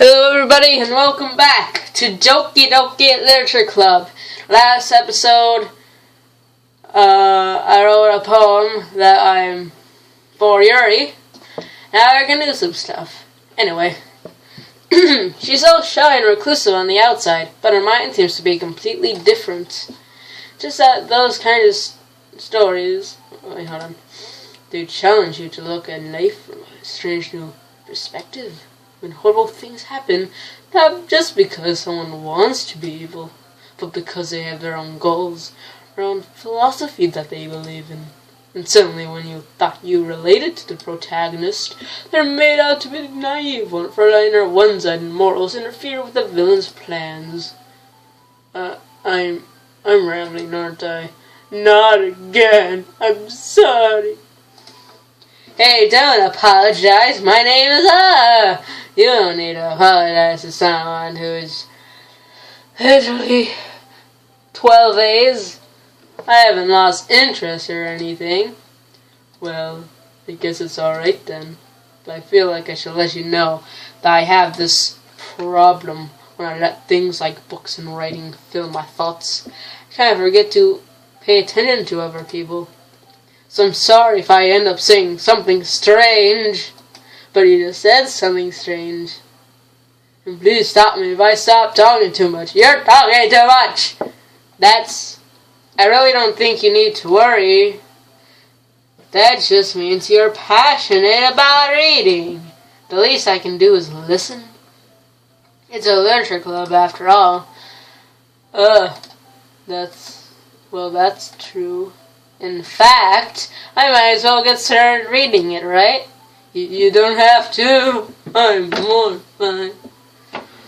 Hello everybody and welcome back to Doki Literature Club. Last episode, I wrote a poem that I'm for Yuri. Now we're gonna do some stuff. Anyway, she's all shy and reclusive on the outside, but her mind seems to be completely different. Just that those kind of stories, they challenge you to look at life from a strange new perspective. When horrible things happen, not just because someone wants to be evil, but because they have their own goals, their own philosophy that they believe in. And suddenly when you thought you related to the protagonist, they're made out to be naive for letting their one-sided morals interfere with the villain's plans. I'm rambling, aren't I? Not again. I'm sorry. Hey, don't apologize. My name is You don't need to apologize to someone who is literally 12 A's. I haven't lost interest or anything. Well, I guess it's alright then. But I feel like I should let you know that I have this problem when I let things like books and writing fill my thoughts. I kind of forget to pay attention to other people. So I'm sorry if I end up saying something strange. But you just said something strange. And please stop me if I stop talking too much. You're talking too much! I really don't think you need to worry. That just means you're passionate about reading. The least I can do is listen. It's a literature club after all. That's true. In fact, I might as well get started reading it, right? You don't have to. I'm more fine.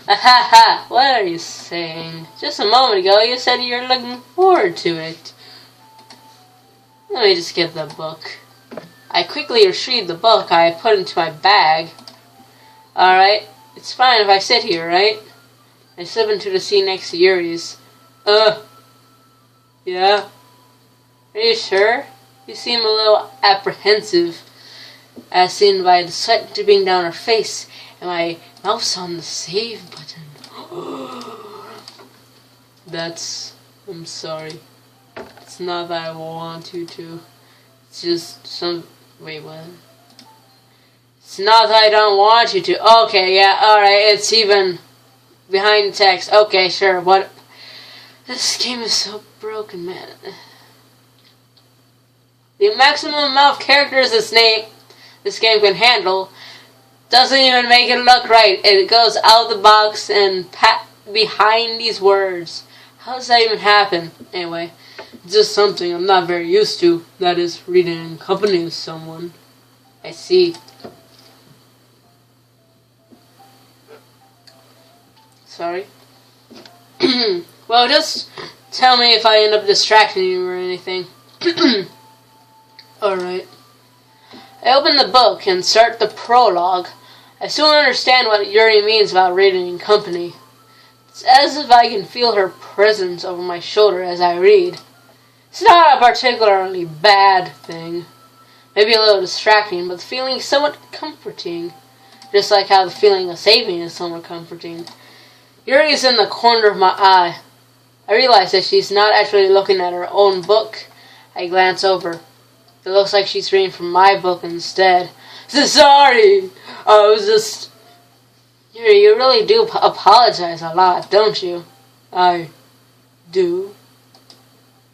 Ahaha, what are you saying? Just a moment ago you said you're looking forward to it. Let me just get the book. I quickly retrieved the book I put into my bag. Alright, it's fine if I sit here, right? I slip into the seat next to Yuri's. Yeah? Are you sure? You seem a little apprehensive, as seen by the sweat dripping down her face and my mouse on the save button. I'm sorry. It's not that I want you to. It's just wait, what? It's not that I don't want you to. Okay, yeah, alright, it's even behind the text. Okay, sure, what? This game is so broken, man. The maximum amount of characters this game can handle doesn't even make it look right. It goes out the box and behind these words. How does that even happen? Anyway, it's just something I'm not very used to. That is, reading in company with someone. I see. Sorry. Well, just tell me if I end up distracting you or anything. Alright. I open the book and start the prologue. I soon understand what Yuri means about reading in company. It's as if I can feel her presence over my shoulder as I read. It's not a particularly bad thing. Maybe a little distracting, but the feeling is somewhat comforting. Just like how the feeling of saving is somewhat comforting. Yuri is in the corner of my eye. I realize that she's not actually looking at her own book. I glance over. It looks like she's reading from my book instead. Sorry! I was just... You really do apologize a lot, don't you? I do.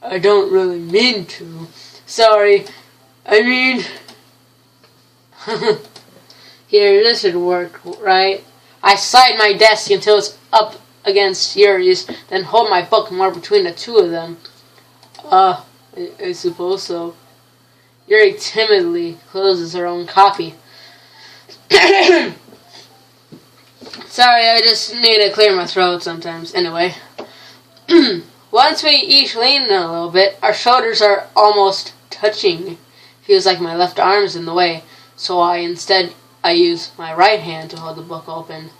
I don't really mean to. Sorry. I mean... Here, this should work, right? I slide my desk until it's up against Yuri's, then hold my book more between the two of them. I suppose so. Yuri timidly closes her own copy. Sorry, I just need to clear my throat sometimes. Anyway. Once we each lean in a little bit, our shoulders are almost touching. Feels like my left arm's in the way, so I use my right hand to hold the book open.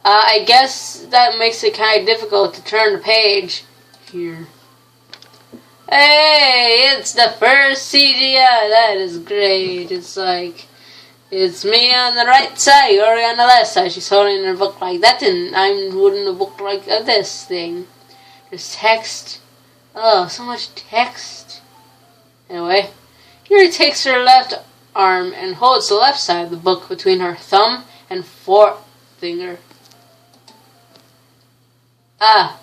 I guess that makes it kind of difficult to turn the page. Here. Hey, it's the first CGI. That is great. It's like It's me on the right side, Yuri on the left side. She's holding her book like that, and I'm holding the book like this thing. There's text. Oh, so much text. Anyway, Yuri takes her left arm and holds the left side of the book between her thumb and forefinger. Ah,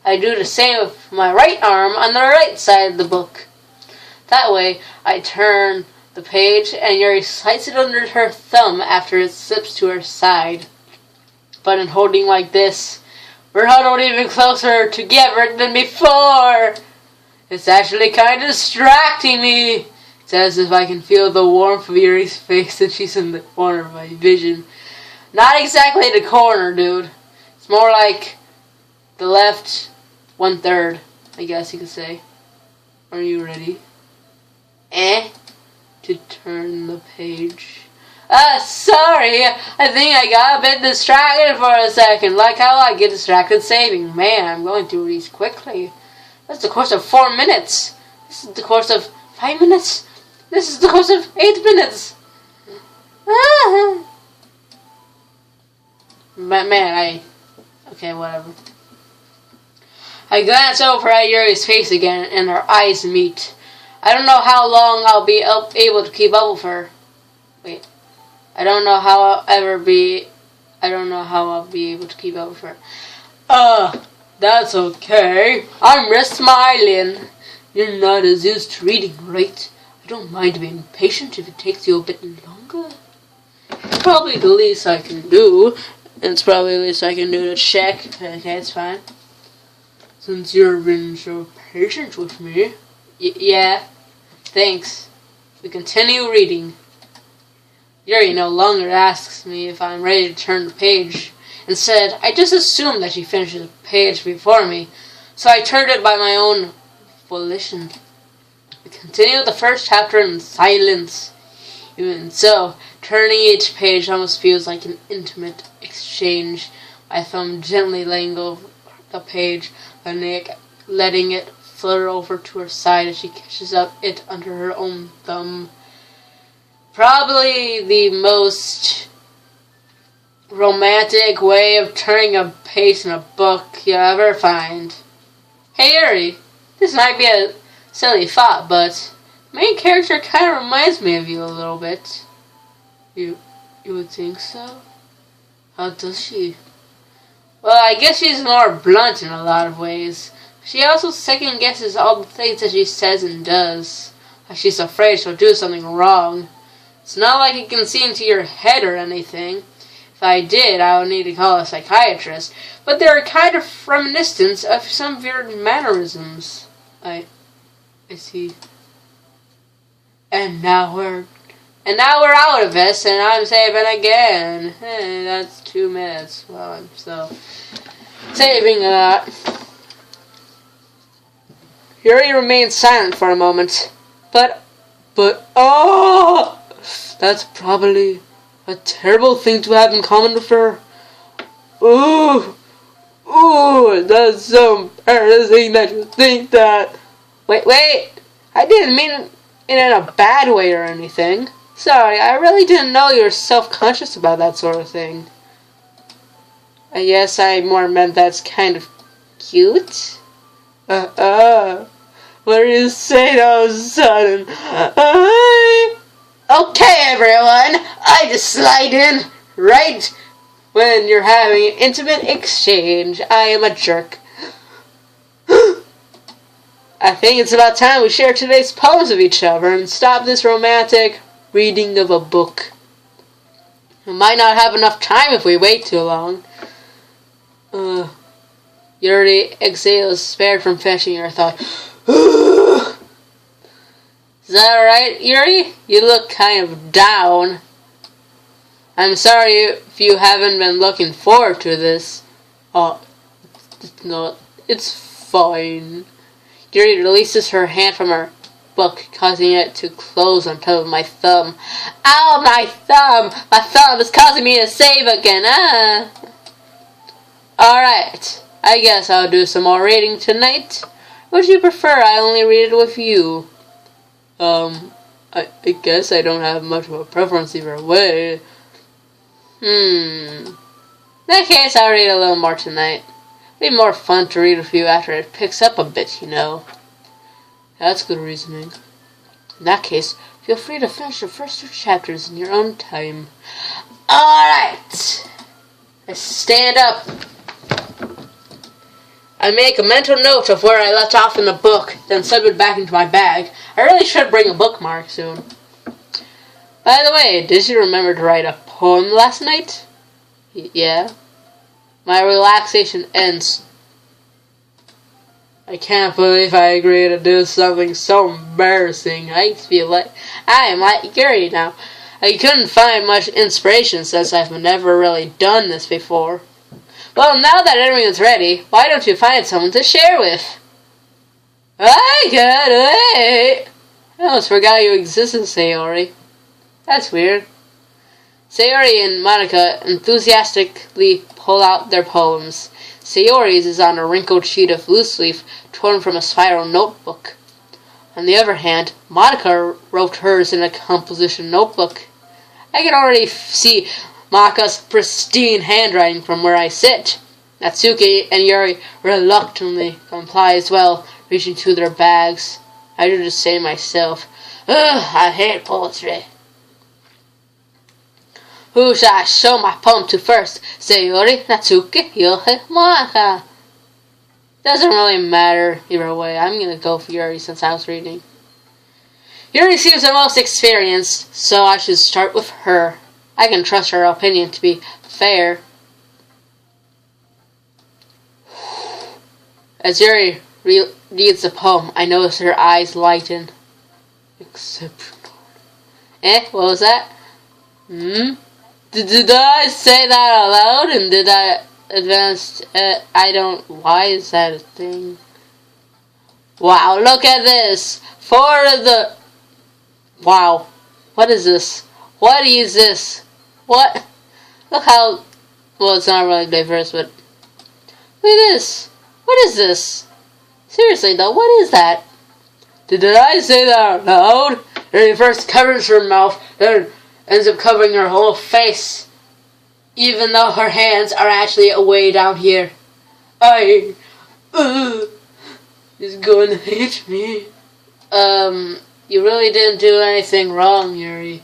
I do the same with my right arm on the right side of the book. That way, I turn the page and Yuri slides it under her thumb after it slips to her side. But in holding like this, we're huddled even closer together than before. It's actually kind of distracting me. It's as if I can feel the warmth of Yuri's face and she's in the corner of my vision. Not exactly the corner, dude. It's more like the left 1/3, I guess you could say. Are you ready? To turn the page. Sorry. I think I got a bit distracted for a second. Like how I get distracted saving. Man, I'm going through these quickly. That's the course of 4 minutes. This is the course of 5 minutes. This is the course of 8 minutes. Man, okay, whatever. I glance over at Yuri's face again, and our eyes meet. I don't know how long I'll be able to keep up with her. Wait. I don't know how I'll be able to keep up with her. That's okay. I'm just smiling. You're not as used to reading, right? I don't mind being patient if it takes you a bit longer. It's probably the least I can do. And it's probably the least I can do to check. Okay, it's fine. Since you've been so patient with me. Yeah, thanks. We continue reading. Yuri no longer asks me if I'm ready to turn the page. Instead, I just assume that she finishes the page before me, so I turned it by my own volition. We continue the first chapter in silence. Even so, turning each page almost feels like an intimate exchange. My thumb gently laying over the page, letting it flutter over to her side as she catches it under her own thumb. Probably the most romantic way of turning a page in a book you'll ever find. Hey Yuri, this might be a silly thought, but the main character kind of reminds me of you a little bit. You would think so? How does she? Well, I guess she's more blunt in a lot of ways. She also second guesses all the things that she says and does. Like she's afraid she'll do something wrong. It's not like it can see into your head or anything. If I did, I would need to call a psychiatrist. But there are kind of reminiscence of some weird mannerisms. I see. And now we're out of this, and I'm saving again. That's 2 minutes. Well, I'm still saving that. Yuri remains silent for a moment. But, oh! That's probably a terrible thing to have in common with her. Ooh, that's so embarrassing that you think that. Wait, I didn't mean it in a bad way or anything. Sorry, I really didn't know you were self-conscious about that sort of thing. I guess I more meant that's kind of cute. What are you saying all of a sudden? Okay, everyone, I just slide in right when you're having an intimate exchange. I am a jerk. I think it's about time we share today's poems with each other and stop this romantic reading of a book. We might not have enough time if we wait too long. Yuri exhales, spared from finishing her thought. Is that alright, Yuri? You look kind of down. I'm sorry if you haven't been looking forward to this. Oh, no, it's fine. Yuri releases her hand from her book, causing it to close on top of my thumb. Ow, my thumb! My thumb is causing me to save again. Alright, I guess I'll do some more reading tonight. Would you prefer I only read it with you? I guess I don't have much of a preference either way. In that case, I'll read a little more tonight. It'll be more fun to read with you after it picks up a bit, you know. That's good reasoning. In that case, feel free to finish the first 2 chapters in your own time. Alright! I stand up. I make a mental note of where I left off in the book, then slip it back into my bag. I really should bring a bookmark soon. By the way, did you remember to write a poem last night? Yeah? My relaxation ends. I can't believe I agreed to do something so embarrassing. I feel like I am like Gary now. I couldn't find much inspiration since I've never really done this before. Well, now that everyone's ready, why don't you find someone to share with? I can't wait! I almost forgot you existed, Sayori. That's weird. Sayori and Monica enthusiastically pull out their poems. Sayori's is on a wrinkled sheet of loose leaf torn from a spiral notebook. On the other hand, Monica wrote hers in a composition notebook. I can already see Maka's pristine handwriting from where I sit. Natsuki and Yuri reluctantly comply as well, reaching through their bags. I do the same myself. Ugh, I hate poetry. Who shall I show my poem to first? Sayori, Natsuki, Yuri, Maka. Doesn't really matter either way. I'm gonna go for Yuri since I was reading. Yuri seems the most experienced, so I should start with her. I can trust her opinion to be fair. As Yuri reads the poem, I notice her eyes lighten. Exceptional. What was that? Did I say that out loud? And did I advance? I don't. Why is that a thing? Wow, look at this. Wow. What is this? What is this? What? Look how... Well, it's not really diverse, but... Look at this. What is this? Seriously, though, what is that? Did I say that out loud? She first covers her mouth, then ends up covering her whole face. Even though her hands are actually way down here. He's going to hit me. You really didn't do anything wrong, Yuri.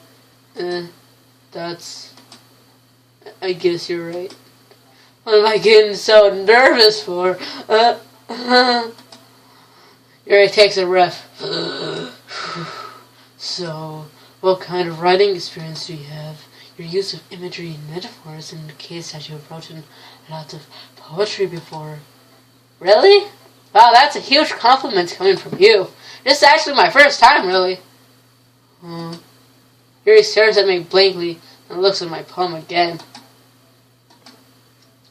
I guess you're right. What am I getting so nervous for? Yuri takes a breath. So, what kind of writing experience do you have? Your use of imagery and metaphors indicates that you have written lots of poetry before. Really? Wow, that's a huge compliment coming from you. This is actually my first time, really. Yuri stares at me blankly and looks at my poem again.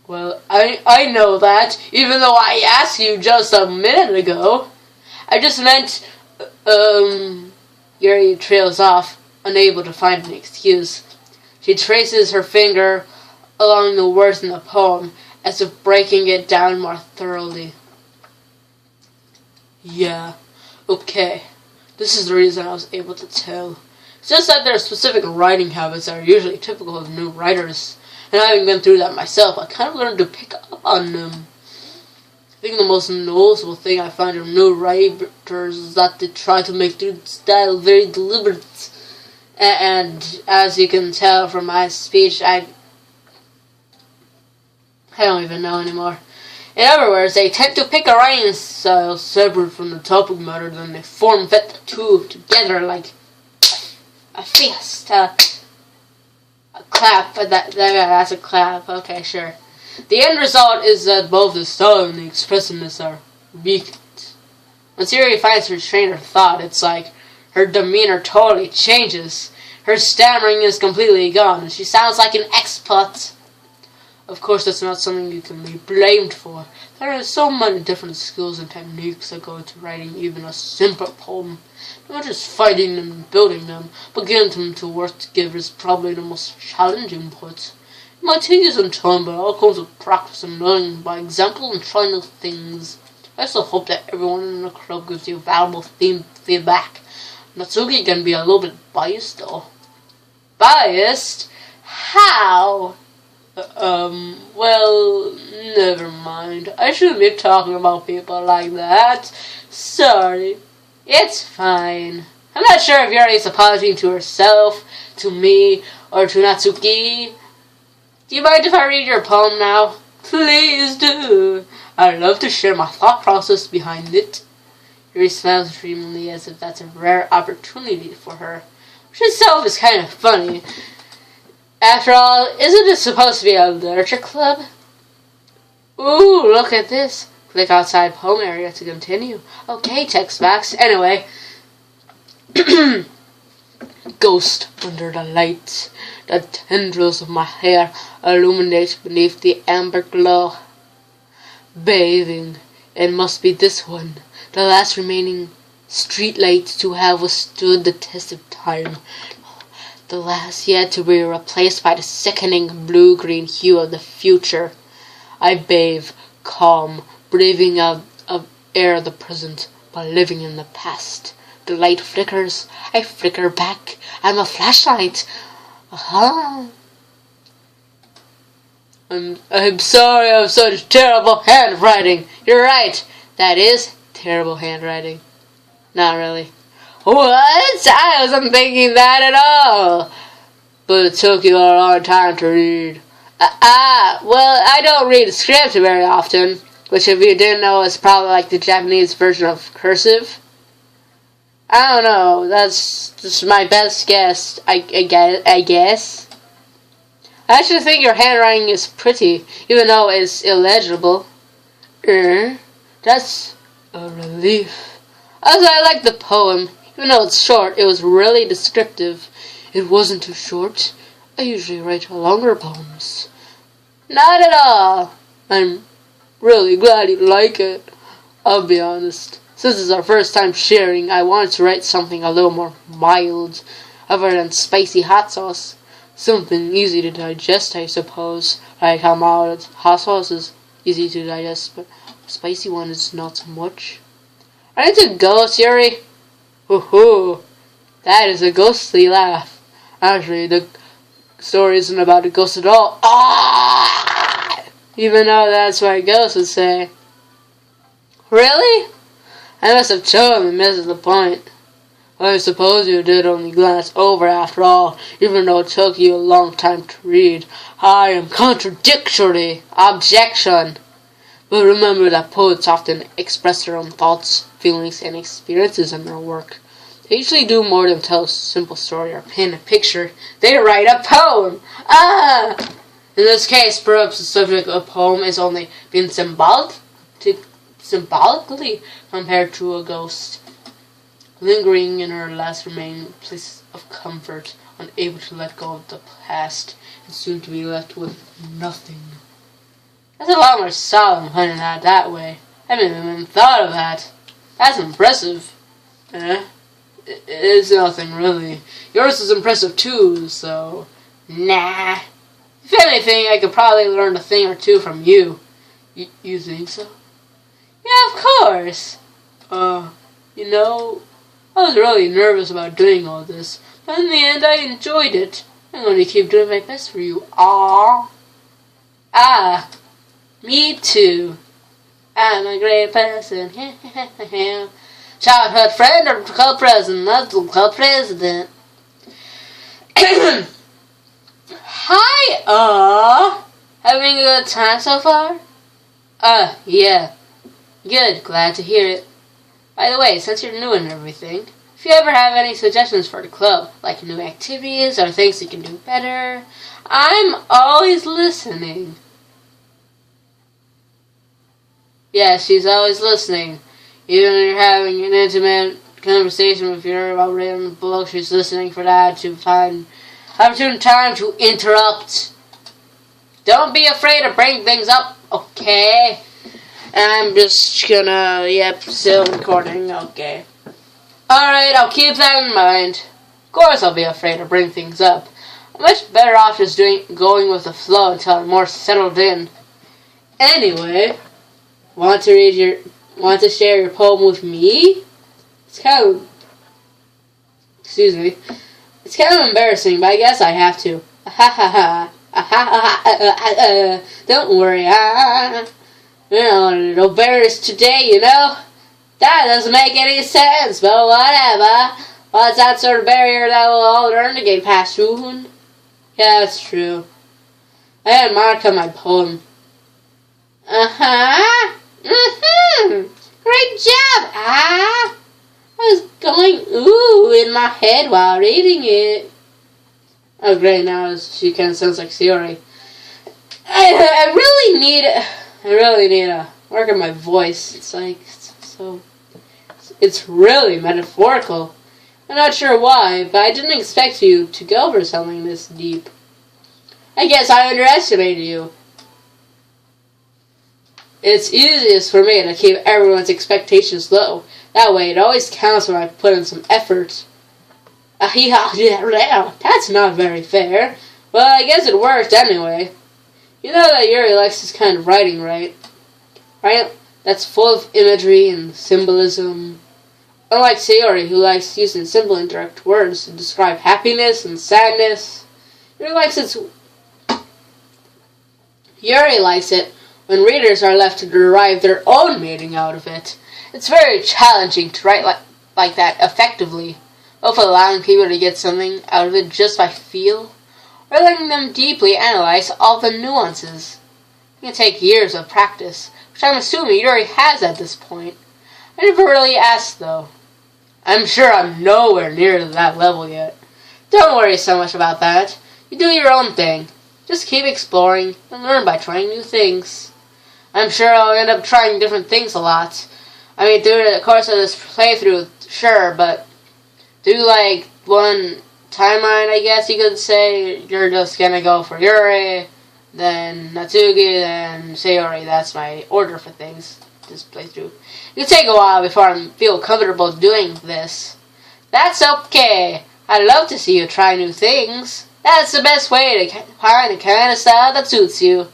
Well, I know that, even though I asked you just a minute ago. I just meant, Yuri trails off, unable to find an excuse. She traces her finger along the words in the poem, as if breaking it down more thoroughly. Yeah, okay. This is the reason I was able to tell. It's just that there are specific writing habits that are usually typical of new writers. And having been through that myself, I kind of learned to pick up on them. I think the most noticeable thing I find in new writers is that they try to make their style very deliberate. And as you can tell from my speech, I don't even know anymore. In other words, they tend to pick a writing style separate from the topic matter, then they form-fit the two together like a fist. A clap, but that's a clap. Okay, sure. The end result is that both the style and the expressiveness are weakened. When Siri finds her train of thought, it's like her demeanor totally changes. Her stammering is completely gone, and she sounds like an expert. Of course, that's not something you can be blamed for. There are so many different skills and techniques that go into writing even a simple poem. Not just finding them and building them, but getting them to work together is probably the most challenging part. It might take you some time, but it all comes with practice and learning by example and trying new things. I also hope that everyone in the club gives you valuable feedback. Natsuki can be a little bit biased though. Biased? How? Well, never mind. I shouldn't be talking about people like that. Sorry. It's fine. I'm not sure if Yuri's apologizing to herself, to me, or to Natsuki. Do you mind if I read your poem now? Please do. I'd love to share my thought process behind it. Yuri smiles dreamily as if that's a rare opportunity for her, which itself is kind of funny. After all, isn't it supposed to be a literature club? Ooh, look at this. Click outside poem area to continue. Okay, text box. Anyway. Ghost under the lights. The tendrils of my hair illuminate beneath the amber glow. Bathing. It must be this one. The last remaining streetlight to have withstood the test of time. The last yet to be replaced by the sickening blue-green hue of the future. I bathe, calm, breathing out of air the present, but living in the past. The light flickers. I flicker back. I'm a flashlight. Aha. I'm sorry I have such terrible handwriting. You're right. That is terrible handwriting. Not really. What? I wasn't thinking that at all. But it took you a long time to read. Well, I don't read script very often, which if you didn't know is probably like the Japanese version of cursive. I don't know, that's just my best guess, I guess. I actually think your handwriting is pretty, even though it's illegible. That's a relief. Also, I like the poem. Even though it's short, it was really descriptive. It wasn't too short. I usually write longer poems. Not at all. I'm really glad you like it. I'll be honest. Since it's our first time sharing, I wanted to write something a little more mild, other than spicy hot sauce. Something easy to digest, I suppose. Like how mild hot sauce is easy to digest, but spicy one is not so much. I need to go, Yuri. Hoo-hoo. That is a ghostly laugh. Actually, the story isn't about a ghost at all. Ah! Even though that's what a ghost would say. Really? I must have totally missed the point. I suppose you did only glance over after all, even though it took you a long time to read. I am contradictory. Objection. But remember that poets often express their own thoughts, feelings, and experiences in their work. They usually do more than tell a simple story or paint a picture. They write a poem. In this case, perhaps the subject of a poem is only being symbolically compared to a ghost, lingering in her last remaining place of comfort, unable to let go of the past, and soon to be left with nothing. That's a lot more solid putting it that way. I haven't even thought of that. That's impressive. It's nothing really. Yours is impressive too, so nah. If anything, I could probably learn a thing or two from you. You think so? Yeah, of course. You know, I was really nervous about doing all this, but in the end I enjoyed it. I'm going to keep doing my best for you. Me too. I'm a great person. Childhood friend or club president? Not the club president. Hi, having a good time so far? Yeah. Good, glad to hear it. By the way, since you're new and everything, if you ever have any suggestions for the club, like new activities or things you can do better, I'm always listening. Yeah, she's always listening. Even when you're having an intimate conversation with her about reading a book, she's listening for that to find opportune time to interrupt. Don't be afraid to bring things up, okay? And I'm just gonna, still recording, okay. Alright, I'll keep that in mind. Of course I'll be afraid to bring things up. I'm much better off just going with the flow until I'm more settled in. Anyway, want to share your poem with me? It's kind of Excuse me. It's kind of embarrassing, but I guess I have to. Don't worry. No barriers today, you know? That doesn't make any sense, but whatever. Well, it's that sort of barrier that we'll all learn to get past soon. Yeah, that's true. I had a mark on my poem. Great job! I was going ooh in my head while reading it. Oh great, now she kind of sounds like Sayori. I really need to work on my voice. It's really metaphorical. I'm not sure why, but I didn't expect you to go for something this deep. I guess I underestimated you. It's easiest for me to keep everyone's expectations low. That way it always counts when I put in some effort. That's not very fair. Well, I guess it worked anyway. You know that Yuri likes this kind of writing, right? Right? That's full of imagery and symbolism. Unlike Sayori, who likes using simple and direct words to describe happiness and sadness, Yuri likes it when readers are left to derive their own meaning out of it. It's very challenging to write like that effectively, both allowing people to get something out of it just by feel, or letting them deeply analyze all the nuances. It can take years of practice, which I'm assuming Yuri has at this point. I never really asked, though. I'm sure I'm nowhere near to that level yet. Don't worry so much about that. You do your own thing. Just keep exploring and learn by trying new things. I'm sure I'll end up trying different things a lot. I mean, through the course of this playthrough, sure, but do like one timeline, I guess you could say. You're just gonna go for Yuri, then Natsuki, then Sayori. That's my order for things. This playthrough. It could take a while before I feel comfortable doing this. That's okay. I'd love to see you try new things. That's the best way to find the kind of style that suits you.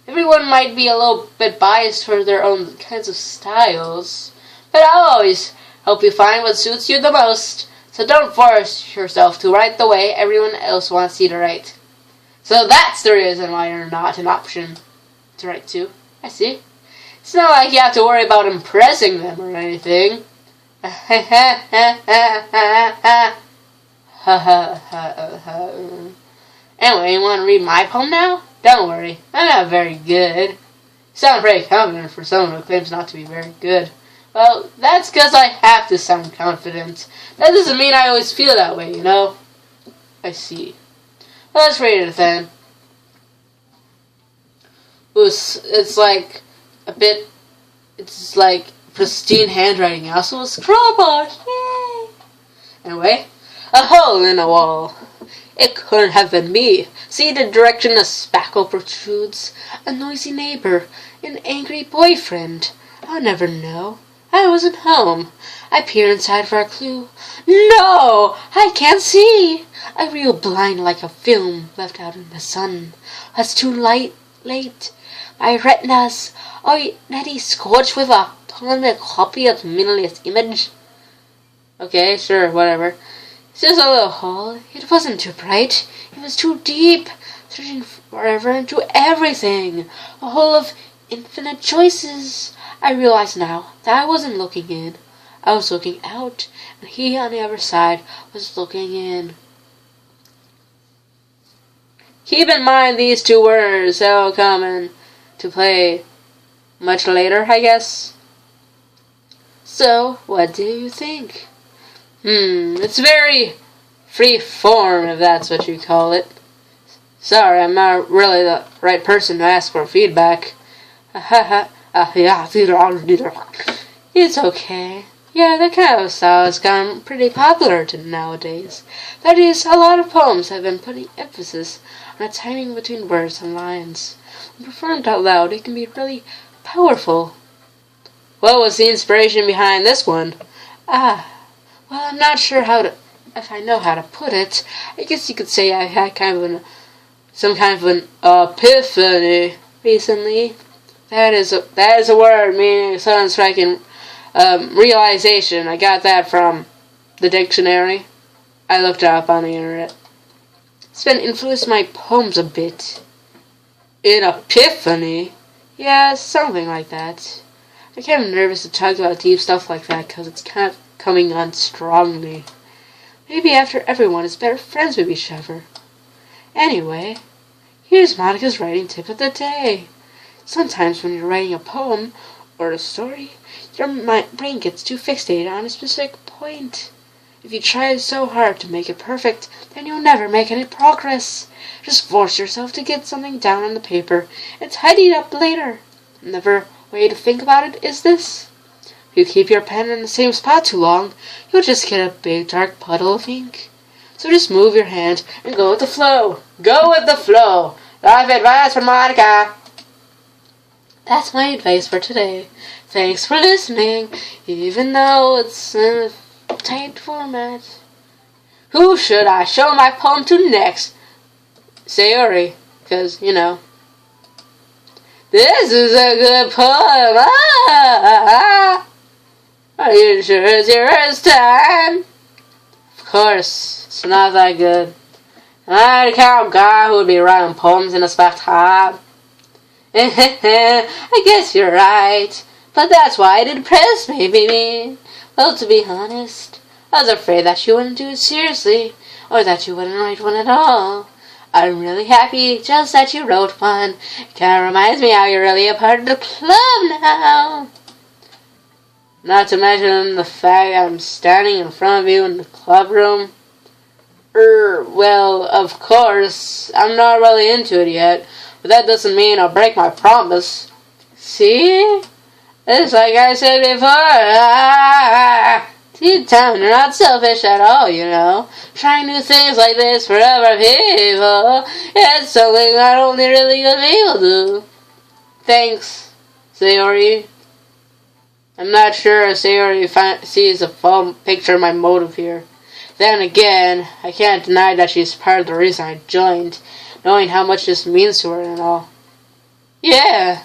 Everyone might be a little bit biased for their own kinds of styles, but I'll always help you find what suits you the most. So don't force yourself to write the way everyone else wants you to write. So that's the reason why you're not an option to write to. I see. It's not like you have to worry about impressing them or anything. Anyway, you want to read my poem now? Don't worry, I'm not very good. You sound pretty confident for someone who claims not to be very good. Well, that's because I have to sound confident. That doesn't mean I always feel that way, you know? I see. Well, let's read it then. It's like pristine handwriting. Also a scroll bar. Yay! Anyway, a hole in a wall. It couldn't have been me. See the direction a spackle protrudes? A noisy neighbor, an angry boyfriend. I'll never know. I wasn't home. I peer inside for a clue. No! I can't see! I reel blind like a film left out in the sun. It's too late. My retinas already scorched with a torn copy of the meaningless image. Okay, sure, whatever. It's just a little hole. It wasn't too bright. It was too deep, searching forever into everything. A hole of infinite choices. I realize now that I wasn't looking in. I was looking out, and he on the other side was looking in. Keep in mind these two words. They'll come into play much later, I guess. So, what do you think? It's very free form, if that's what you call it. Sorry, I'm not really the right person to ask for feedback. It's okay. Yeah, that kind of style has gotten pretty popular nowadays. That is, a lot of poems have been putting emphasis on the timing between words and lines. When performed out loud, it can be really powerful. What was the inspiration behind this one? Well, I'm not sure if I know how to put it. I guess you could say I had some kind of an epiphany recently. That is a word meaning sudden striking realization. I got that from the dictionary. I looked it up on the internet. It's been influenced my poems a bit. An epiphany? Yeah, something like that. I'm kind of nervous to talk about deep stuff like that because it's kind of coming on strongly. Maybe after everyone is better friends with each other. Anyway, here's Monica's writing tip of the day. Sometimes when you're writing a poem or a story, your brain gets too fixated on a specific point. If you try so hard to make it perfect, then you'll never make any progress. Just force yourself to get something down on the paper and tidy it up later. Another way to think about it is this. If you keep your pen in the same spot too long, you'll just get a big dark puddle of ink. So just move your hand and go with the flow. Go with the flow. Life advice from Monica. That's my advice for today. Thanks for listening, even though it's in a tight format. Who should I show my poem to next? Sayori, because, you know. This is a good poem. Are you sure it's your first time? Of course, it's not that good. I'm the kind of guy who would be writing poems in a spare time. I guess you're right. But that's why it impressed me, baby. Well, to be honest, I was afraid that you wouldn't do it seriously, or that you wouldn't write one at all. I'm really happy just that you wrote one. Kinda reminds me how you're really a part of the club now. Not to mention the fact I'm standing in front of you in the club room. Well, of course, I'm not really into it yet, but that doesn't mean I'll break my promise. See? It's like I said before. Deep down, you're not selfish at all, you know. Trying new things like this for other people. It's something that only really good people do. Thanks, Sayori. I'm not sure if Sayori sees a full picture of my motive here. Then again, I can't deny that she's part of the reason I joined, knowing how much this means to her and all. Yeah,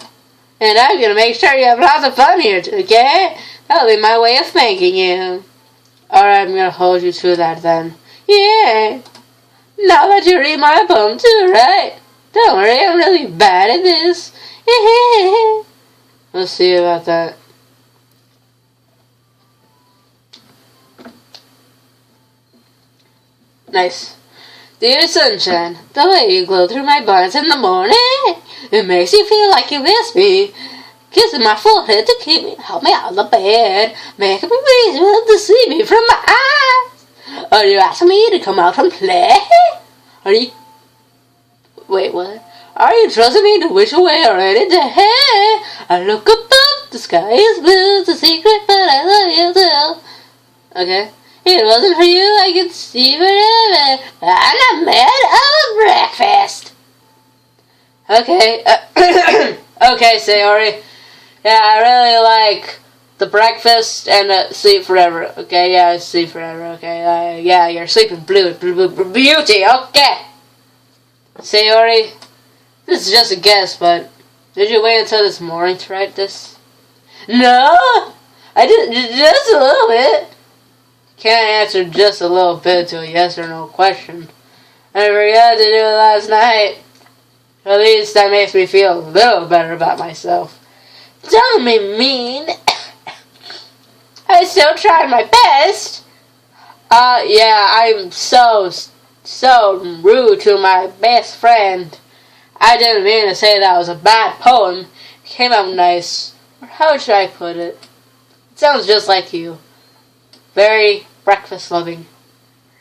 and I'm gonna make sure you have lots of fun here, okay? That'll be my way of thanking you. Alright, I'm gonna hold you to that then. Yeah. Now that you read my poem too, right? Don't worry, I'm really bad at this. We'll see about that. Nice. Dear sunshine, the way you glow through my blinds in the morning, it makes you feel like you miss me. Kissing my forehead to help me out of the bed, making me reasonable to see me from my eyes. Are you asking me to come out and play? Wait, what? Are you trusting me to wish away already day? I look above, the sky is blue, it's a secret, but I love you too. Okay. It wasn't for you, I could see forever. I'm not mad, I love breakfast. Okay, okay, Sayori. Yeah, I really like the breakfast and sleep forever. Okay, yeah, sleep forever. Okay, yeah, you're sleeping beauty. Okay. Sayori, this is just a guess, but did you wait until this morning to write this? No, I did just a little bit. Can't answer just a little bit to a yes or no question. I forgot to do it last night. At least that makes me feel a little better about myself. Don't be mean. I still tried my best. Yeah, I'm so rude to my best friend. I didn't mean to say that was a bad poem. It came out nice. Or how should I put it? It sounds just like you. Very breakfast loving.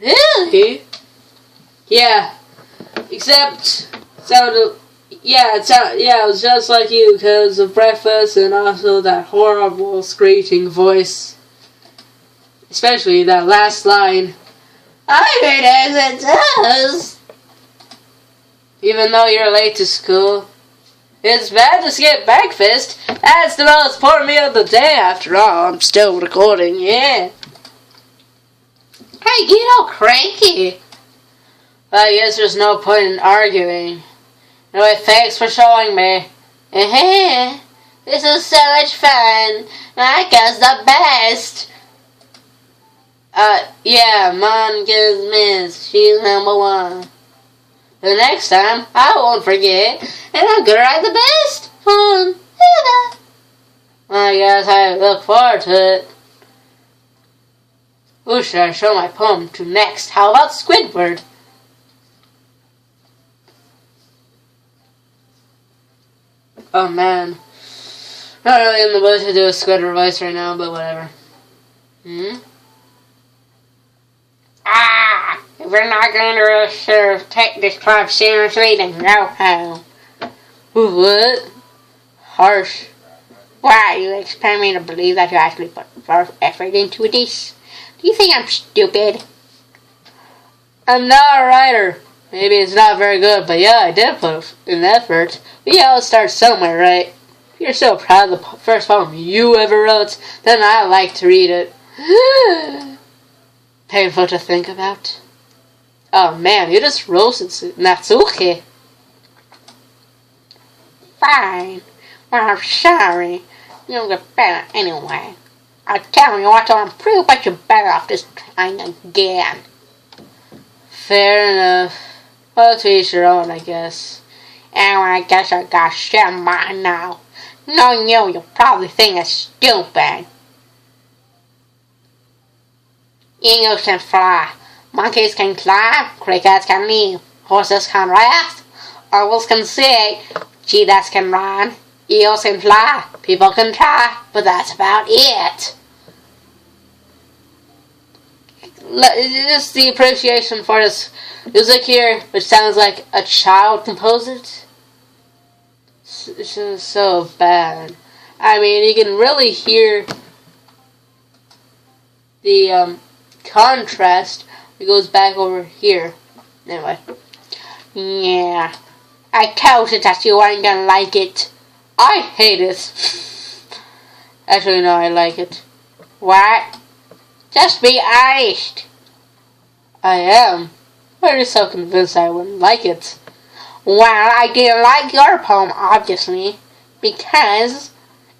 Really? Yeah. Except it was just like you because of breakfast and also that horrible screeching voice. Especially that last line. I read as it does. Even though you're late to school. It's bad to skip breakfast. That's the most important meal of the day after all. I'm still recording, yeah. I get all cranky. Well, I guess there's no point in arguing. Anyway, thanks for showing me. This is so much fun. Micah's the best. Yeah, Monica's Miss. She's number one. The next time, I won't forget, and I'm gonna write the best poem ever. I guess I look forward to it. Who should I show my poem to next? How about Squidward? Oh man. Not really in the mood to do a Squidward voice right now, but whatever. If we're not going to take this club seriously, then go home. What? Harsh. Why, you expect me to believe that you actually put effort into this? Do you think I'm stupid? I'm not a writer. Maybe it's not very good, but yeah, I did put in effort. We all start somewhere, right? If you're so proud of the first poem you ever wrote, then I like to read it. Painful to think about. Oh man, you just roasted Natsuki. Fine. Well, I'm sorry. You'll get better anyway. I'll tell you what to improve, but you're better off just trying again. Fair enough. Well, to each your own, I guess. Anyway, I guess I got shit mine now. Knowing you'll probably think it's stupid. Eagles can fly. Monkeys can climb. Crickets can leap. Horses can rest. Owls can sing. Cheetahs can run. Eels can fly. People can try. But that's about it. Just the appreciation for this music here, which sounds like a child composed it. It's just so bad. I mean, you can really hear the contrast. It goes back over here. Anyway. Yeah. I told you that you weren't gonna like it. I hate it. Actually, no, I like it. What? Just be honest. I am. Why are you so convinced I wouldn't like it? Well, I didn't like your poem, obviously. Because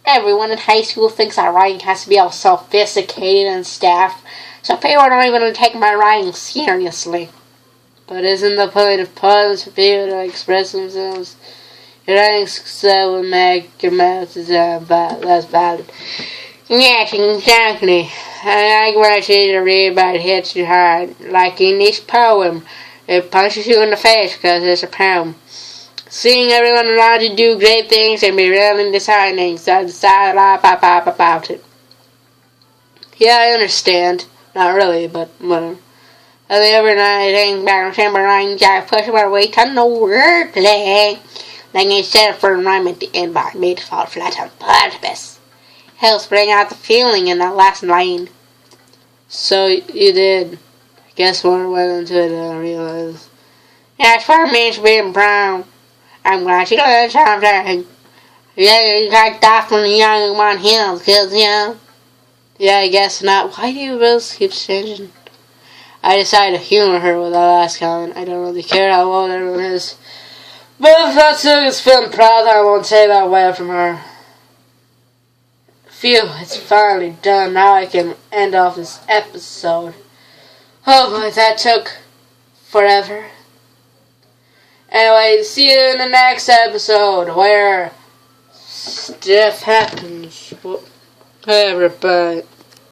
everyone in high school thinks that writing has to be all sophisticated and stuff. So people don't even take my writing seriously. But isn't the point of poems for people to express themselves? Your writing success will make your message less valid. Yes, exactly. I like what you read, but it hits you hard. Like in this poem, it punches you in the face because it's a poem. Seeing everyone around you do great things and be really disheartening, so I decided to pop about it. Yeah, I understand. Not really, but whatever. I mean, every night I think back to lines, I push my way to no word play. Then I said for a rhyme at the end, but I made it fall flat on purpose. Helps bring out the feeling in that last line. So you did. I guess more went into it than I realized. As for me to being brown, I'm glad you learned something. Yeah, you got definitely young on hills, cause yeah. Yeah, I guess not. Why do you both keep changing? I decided to humor her with that last comment. I don't really care how old everyone is. But if Natsuki is feeling proud, I won't take that away from her. Phew, it's finally done. Now I can end off this episode. Oh boy, that took forever. Anyway, see you in the next episode where stuff happens. Whatever, but